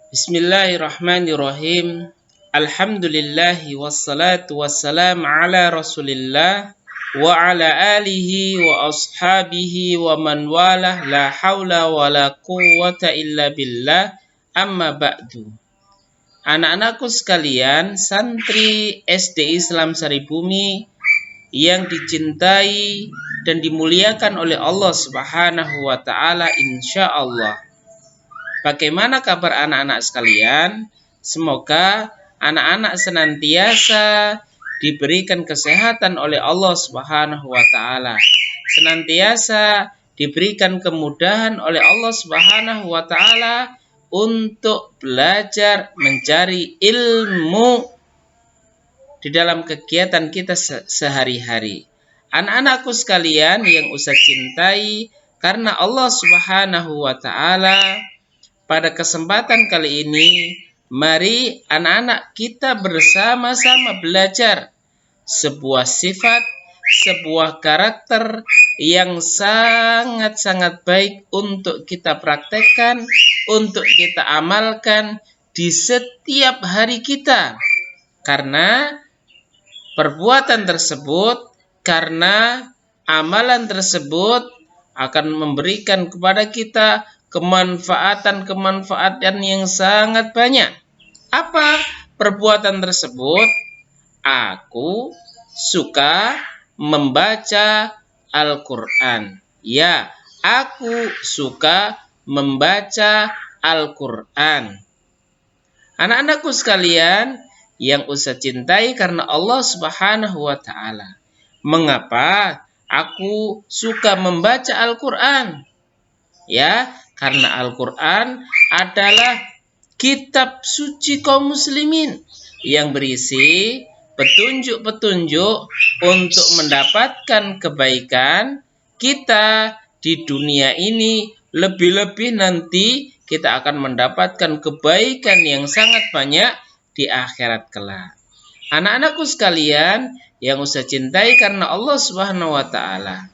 Bismillahirrahmanirrahim. Alhamdulillahi wassalatu wassalam ala Rasulillah wa ala alihi wa ashabihi wa man walah la haula wa la quwwata illa billah amma ba'du. Anak-anakku sekalian, santri SD Islam Saribumi yang dicintai dan dimuliakan oleh Allah Subhanahu wa taala insyaallah. Bagaimana kabar anak-anak sekalian? Semoga anak-anak senantiasa diberikan kesehatan oleh Allah Subhanahu wa taala. Senantiasa diberikan kemudahan oleh Allah Subhanahu wa taala untuk belajar mencari ilmu di dalam kegiatan kita sehari-hari. Anak-anakku sekalian yang usah cintai, karena Allah Subhanahu wa taala, pada kesempatan kali ini, mari anak-anak kita bersama-sama belajar sebuah sifat, sebuah karakter yang sangat-sangat baik untuk kita praktekkan, untuk kita amalkan di setiap hari kita. Karena perbuatan tersebut, karena amalan tersebut akan memberikan kepada kita kemanfaatan yang sangat banyak. Apa perbuatan tersebut? Aku suka membaca Al-Quran. Ya, aku suka membaca Al-Quran. Anak-anakku sekalian yang usah cintai karena Allah Subhanahu wa taala. Mengapa aku suka membaca Al-Quran? Ya, karena Al-Quran adalah kitab suci kaum muslimin yang berisi petunjuk-petunjuk untuk mendapatkan kebaikan kita di dunia ini. Lebih-lebih nanti kita akan mendapatkan kebaikan yang sangat banyak di akhirat kelak. Anak-anakku sekalian yang usah cintai karena Allah Subhanahu wa taala.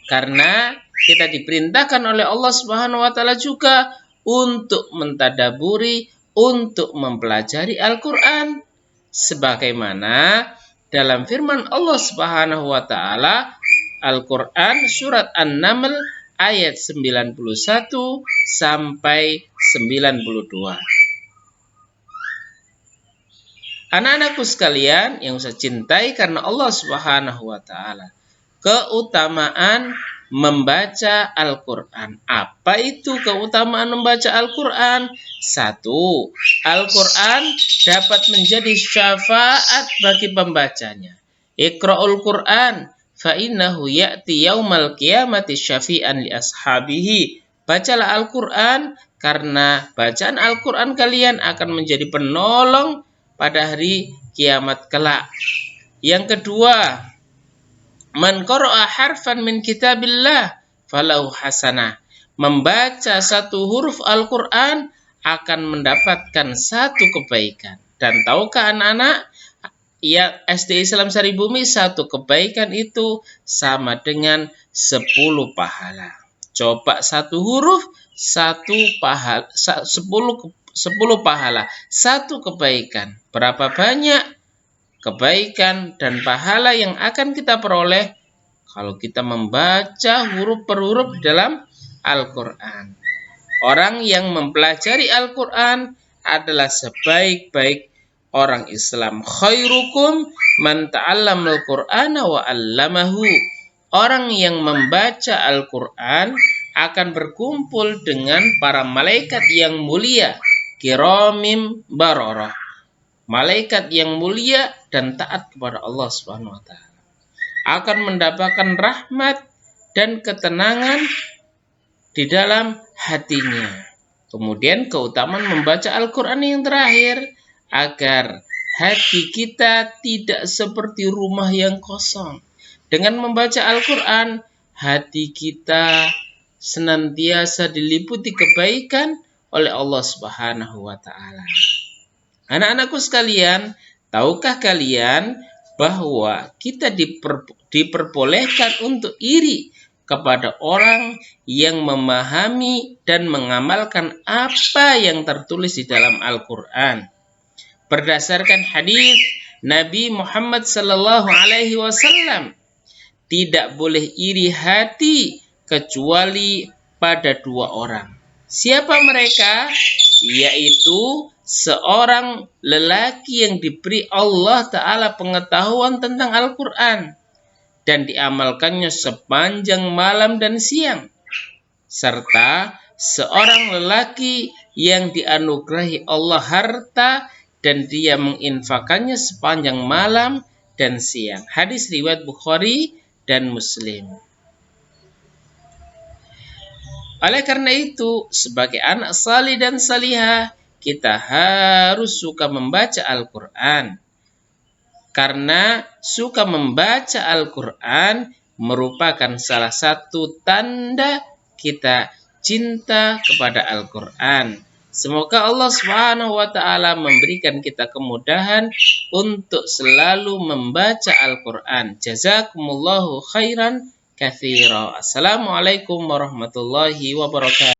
Karena kita diperintahkan oleh Allah Subhanahu wa taala juga untuk mentadaburi, untuk mempelajari Al-Quran. Sebagaimana dalam firman Allah Subhanahu wa taala, Al-Quran surat An-Naml ayat 91 sampai 92. Anak-anakku sekalian yang saya cintai karena Allah Subhanahu wa taala. Keutamaan membaca Al-Quran. Apa itu keutamaan membaca Al-Quran? 1. Al-Quran dapat menjadi syafaat bagi pembacanya. Iqra'ul Quran fa innahu ya'ti yaumal qiyamati syafi'an li ashabihi. Bacalah Al-Quran karena bacaan Al-Quran kalian akan menjadi penolong pada hari kiamat kelak. Yang kedua, man qara'a harfan min kitabillah falahu hasanah. Membaca satu huruf Al-Quran akan mendapatkan satu kebaikan. Dan tahukah anak-anak, yang SD Islam Saribumi, satu kebaikan itu sama dengan 10 pahala. Coba satu huruf, 10 pahala, satu kebaikan. Berapa banyak kebaikan dan pahala yang akan kita peroleh kalau kita membaca huruf per huruf di dalam Al-Quran. Orang yang mempelajari Al-Quran adalah sebaik-baik orang Islam. Khairukum man ta'allamal Qur'ana wa 'allamahu. Orang yang membaca Al-Quran akan berkumpul dengan para malaikat yang mulia, kiramim bararah. Malaikat yang mulia dan taat kepada Allah Subhanahu wa taala akan mendapatkan rahmat dan ketenangan di dalam hatinya. Kemudian keutamaan membaca Al-Quran yang terakhir, agar hati kita tidak seperti rumah yang kosong. Dengan membaca Al-Quran, hati kita senantiasa diliputi kebaikan oleh Allah Subhanahu wa taala. Anak-anakku sekalian, tahukah kalian bahwa kita diperbolehkan untuk iri kepada orang yang memahami dan mengamalkan apa yang tertulis di dalam Al-Quran. Berdasarkan hadis Nabi Muhammad sallallahu alaihi wasallam, tidak boleh iri hati kecuali pada dua orang. Siapa mereka? Yaitu seorang lelaki yang diberi Allah Ta'ala pengetahuan tentang Al-Quran dan diamalkannya sepanjang malam dan siang, serta seorang lelaki yang dianugerahi Allah harta dan dia menginfakannya sepanjang malam dan siang. Hadis riwayat Bukhari dan Muslim. Oleh karena itu, sebagai anak salih dan salihah, kita harus suka membaca Al-Quran. Karena suka membaca Al-Quran merupakan salah satu tanda kita cinta kepada Al-Quran. Semoga Allah Subhanahu wa Ta'ala memberikan kita kemudahan untuk selalu membaca Al-Quran. Jazakumullahu khairan katsira. Assalamualaikum warahmatullahi wabarakatuh.